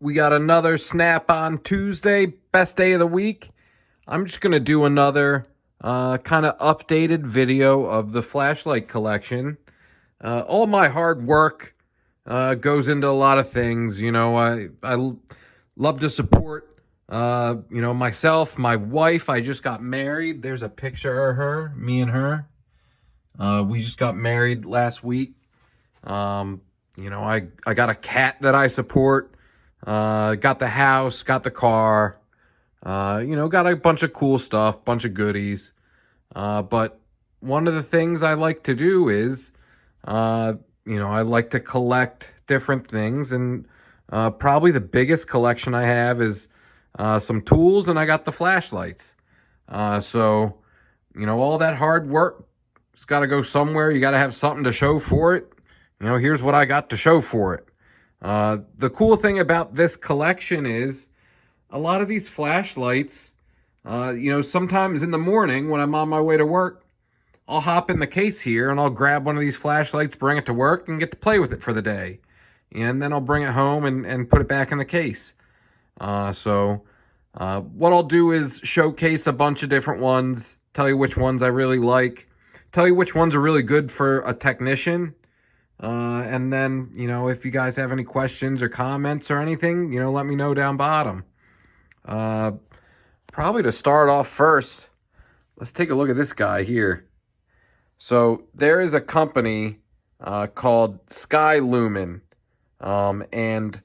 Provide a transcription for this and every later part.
We got another Snap-on Tuesday, best day of the week. I'm just going to do another kind of updated video of the flashlight collection. All my hard work goes into a lot of things. I love to support, myself, my wife. I just got married. There's a picture of her, me and her. We just got married last week. I got a cat that I support. Got the house, got the car, got a bunch of cool stuff, bunch of goodies. But one of the things I like to do is, I like to collect different things. And probably the biggest collection I have is some tools, and I got the flashlights. All that hard work, it's got to go somewhere. You got to have something to show for it. Here's what I got to show for it. The cool thing about this collection is a lot of these flashlights, sometimes in the morning when I'm on my way to work, I'll hop in the case here and I'll grab one of these flashlights, bring it to work, and get to play with it for the day. And then I'll bring it home and put it back in the case. What I'll do is showcase a bunch of different ones, tell you which ones I really like, tell you which ones are really good for a technician. And then, if you guys have any questions or comments or anything, let me know down bottom. Probably to start off first, let's take a look at this guy here. So there is a company called Sky Lumen, and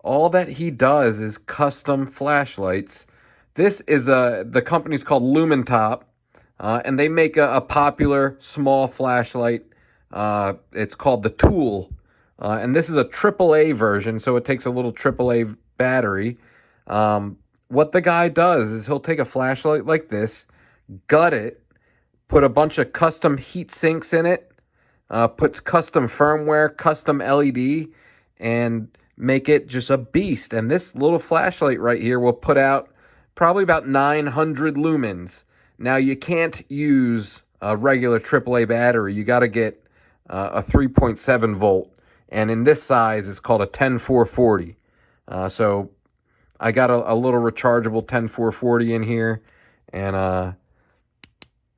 all that he does is custom flashlights. This is the company's called Lumen Top, and they make a popular small flashlight. It's called the Tool, and this is a AAA version, so it takes a little AAA battery. What the guy does is he'll take a flashlight like this, gut it, put a bunch of custom heat sinks in it, puts custom firmware, custom LED, and make it just a beast. And this little flashlight right here will put out probably about 900 lumens. Now, you can't use a regular AAA battery. You got to get a 3.7 volt, and in this size it's called a 10440. So I got a little rechargeable 10440 in here, and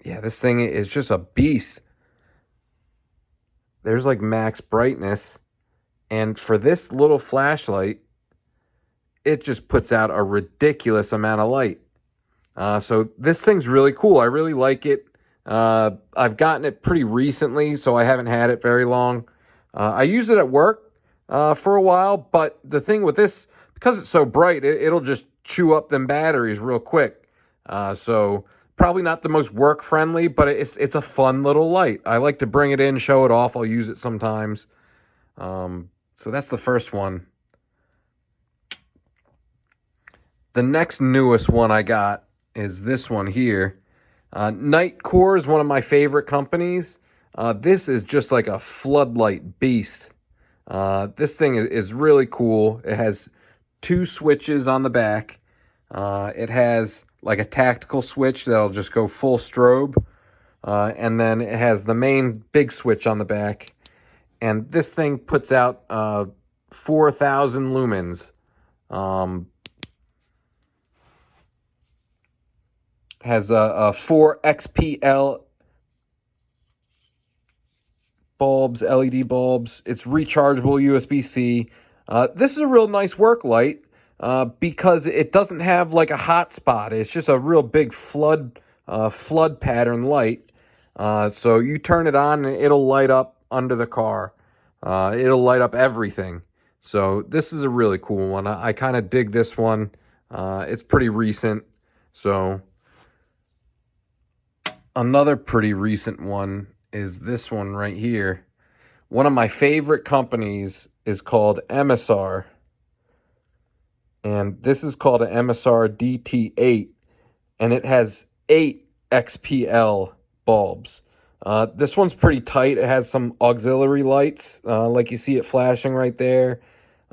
this thing is just a beast. There's like max brightness, and for this little flashlight, it just puts out a ridiculous amount of light. So this thing's really cool. I really like it. I've gotten it pretty recently, so I haven't had it very long. I use it at work for a while, but the thing with this, because it's so bright, it'll just chew up them batteries real quick. So probably not the most work-friendly, but it's a fun little light. I like to bring it in, show it off. I'll use it sometimes. So that's the first one. The next newest one I got is this one here. Nightcore is one of my favorite companies. This is just like a floodlight beast. This thing is really cool. It has 2 switches on the back. It has like a tactical switch that'll just go full strobe. And then it has the main big switch on the back. And this thing puts out 4,000 lumens. Has a 4 XPL bulbs, LED bulbs. It's rechargeable USB-C. This is a real nice work light because it doesn't have like a hot spot. It's just a real big flood pattern light. So you turn it on and it'll light up under the car. It'll light up everything. So this is a really cool one. I kind of dig this one. It's pretty recent. So another pretty recent one is this one right here. One of my favorite companies is called MSR. And this is called an MSR DT8. And it has 8 XPL bulbs. This one's pretty tight. It has some auxiliary lights, like you see it flashing right there.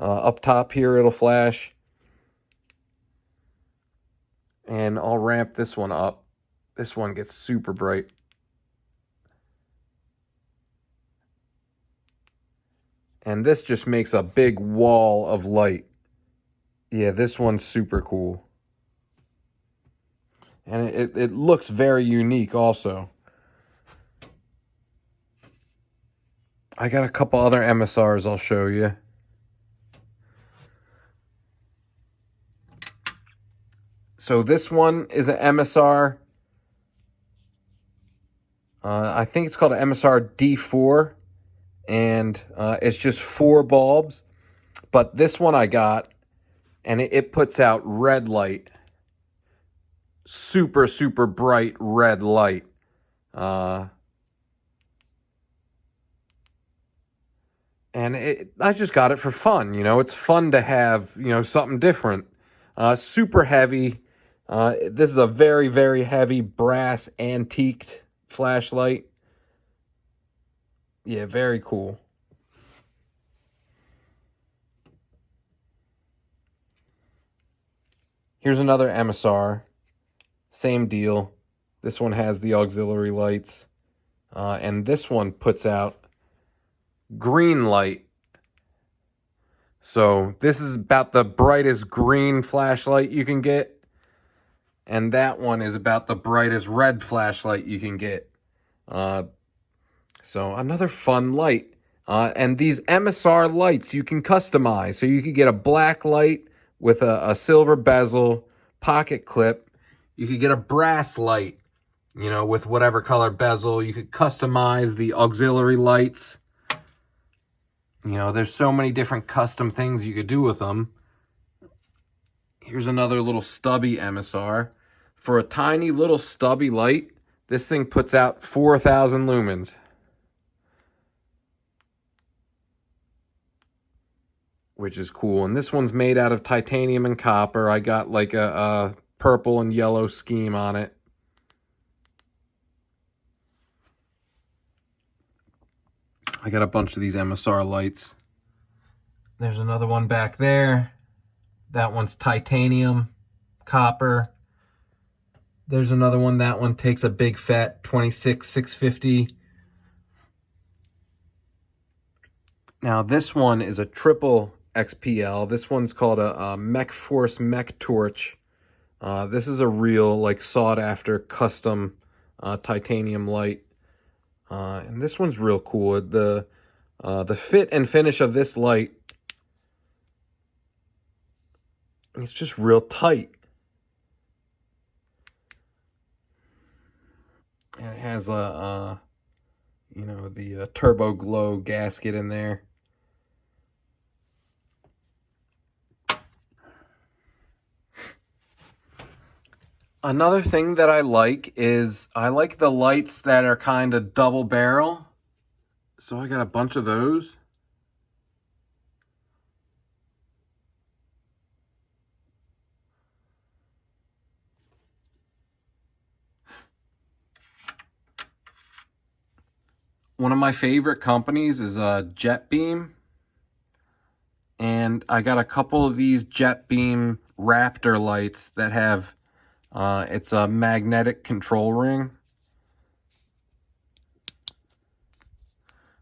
Up top here, it'll flash. And I'll ramp this one up. This one gets super bright. And this just makes a big wall of light. Yeah, this one's super cool. And it looks very unique also. I got a couple other MSRs I'll show you. So this one is an MSR. I think it's called an MSR D4. And it's just 4 bulbs. But this one I got, and it puts out red light. Super, super bright red light. And I just got it for fun. You know, it's fun to have, you know, something different. Super heavy. This is a very, very heavy brass antiqued flashlight. Yeah, very cool. Here's another MSR. Same deal. This one has the auxiliary lights. And this one puts out green light. So this is about the brightest green flashlight you can get. And that one is about the brightest red flashlight you can get. So another fun light. And these MSR lights you can customize. So you could get a black light with a silver bezel, pocket clip. You could get a brass light, you know, with whatever color bezel. You could customize the auxiliary lights. You know, there's so many different custom things you could do with them. Here's another little stubby MSR. For a tiny little stubby light, this thing puts out 4,000 lumens. Which is cool. And this one's made out of titanium and copper. I got like a purple and yellow scheme on it. I got a bunch of these MSR lights. There's another one back there. That one's titanium, copper. There's another one. That one takes a big fat 26-650. Now this one is a triple XPL. This one's called a Mech Force Mech Torch. This is a real, like, sought after custom titanium light. And this one's real cool. The fit and finish of this light, it's just real tight. And it has you know, the turbo glow gasket in there. Another thing that I like is I like the lights that are kind of double barrel. So I got a bunch of those. One of my favorite companies is Jet Beam. And I got a couple of these Jet Beam Raptor lights that have, it's a magnetic control ring.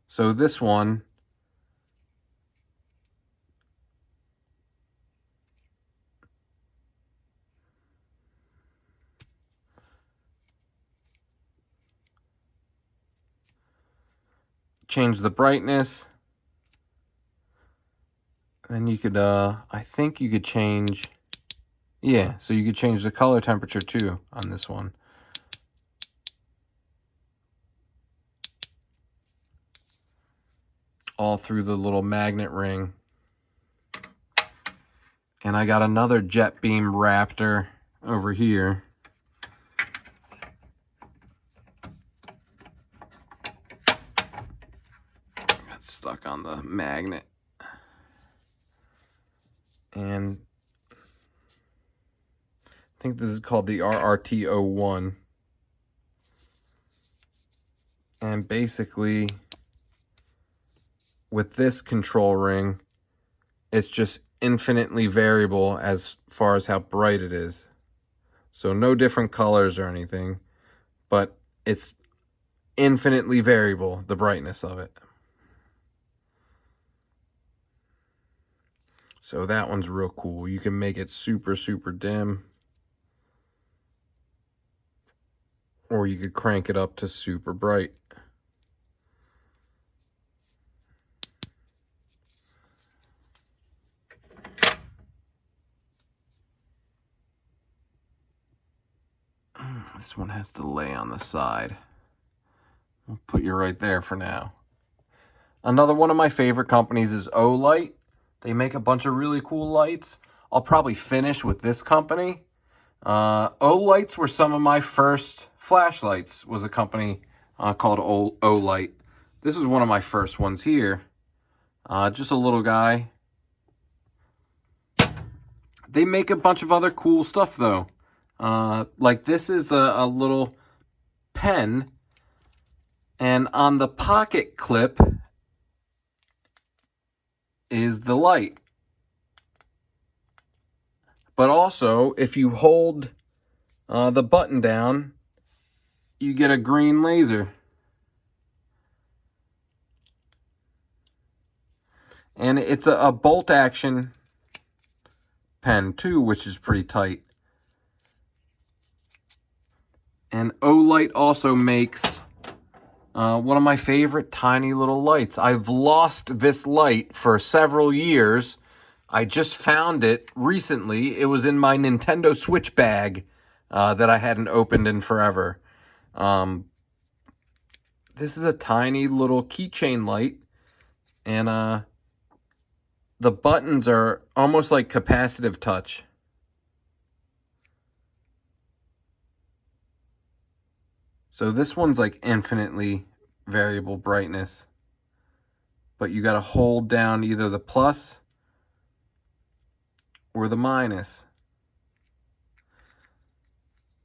So this one, change the brightness. Then you could, I think you could change, yeah, so you could change the color temperature too on this one. All through the little magnet ring. And I got another Jet Beam Raptor over here. Got stuck on the magnet. And I think this is called the RRT01. And basically, with this control ring, it's just infinitely variable as far as how bright it is. So no different colors or anything, but it's infinitely variable, the brightness of it. So that one's real cool. You can make it super, super dim. Or you could crank it up to super bright. This one has to lay on the side. I'll put you right there for now. Another one of my favorite companies is Olight. They make a bunch of really cool lights. I'll probably finish with this company. Olights were some of my first flashlights, was a company called Olight. This is one of my first ones here. Just a little guy. They make a bunch of other cool stuff though. Like this is a little pen, and on the pocket clip is the light. But also, if you hold the button down, you get a green laser. And it's a bolt action pen too, which is pretty tight. And Olight also makes one of my favorite tiny little lights. I've lost this light for several years. I just found it recently. It was in my Nintendo Switch bag that I hadn't opened in forever. This is a tiny little keychain light, and the buttons are almost like capacitive touch. So this one's like infinitely variable brightness, but you got to hold down either the plus or the minus.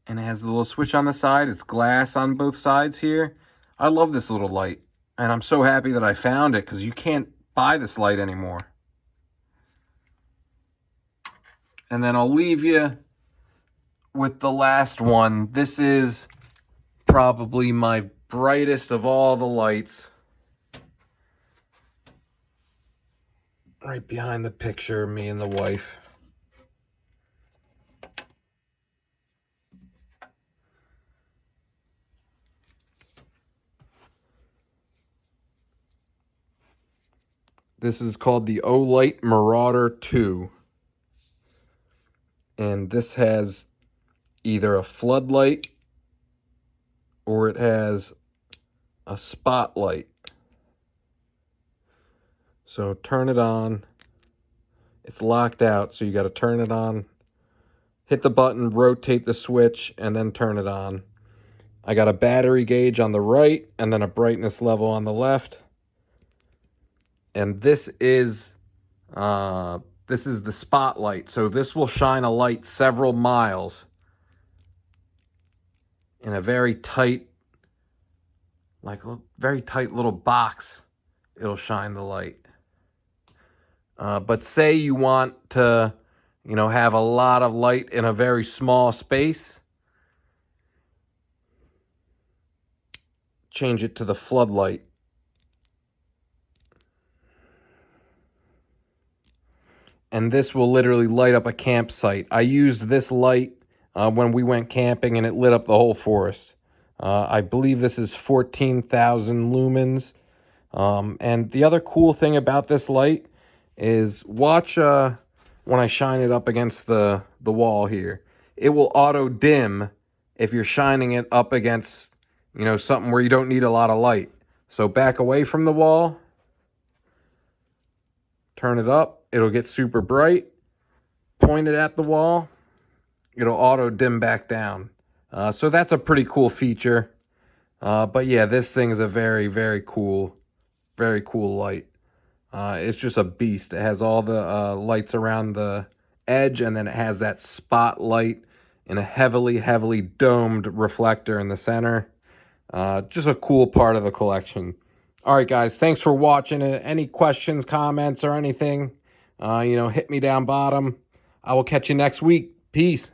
And it has a little switch on the side. It's glass on both sides here. I love this little light, and I'm so happy that I found it because you can't buy this light anymore. And then I'll leave you with the last one. This is probably my brightest of all the lights. Right behind the picture of me and the wife. This is called the Olight Marauder 2. And this has either a floodlight or it has a spotlight. So turn it on. It's locked out, so you got to turn it on. Hit the button, rotate the switch, and then turn it on. I got a battery gauge on the right and then a brightness level on the left. And this is the spotlight. So this will shine a light several miles in a very tight, like a very tight little box. It'll shine the light. But say you want to, have a lot of light in a very small space, change it to the floodlight. And this will literally light up a campsite. I used this light when we went camping, and it lit up the whole forest. I believe this is 14,000 lumens. And the other cool thing about this light is watch when I shine it up against the wall here. It will auto dim if you're shining it up against, something where you don't need a lot of light. So back away from the wall, turn it up. It'll get super bright. Point it at the wall. It'll auto dim back down. So that's a pretty cool feature. But yeah, this thing is a very, very cool light. It's just a beast. It has all the lights around the edge, and then it has that spotlight and a heavily, heavily domed reflector in the center. Just a cool part of the collection. All right, guys, thanks for watching it. Any questions, comments, or anything, hit me down bottom. I will catch you next week. Peace.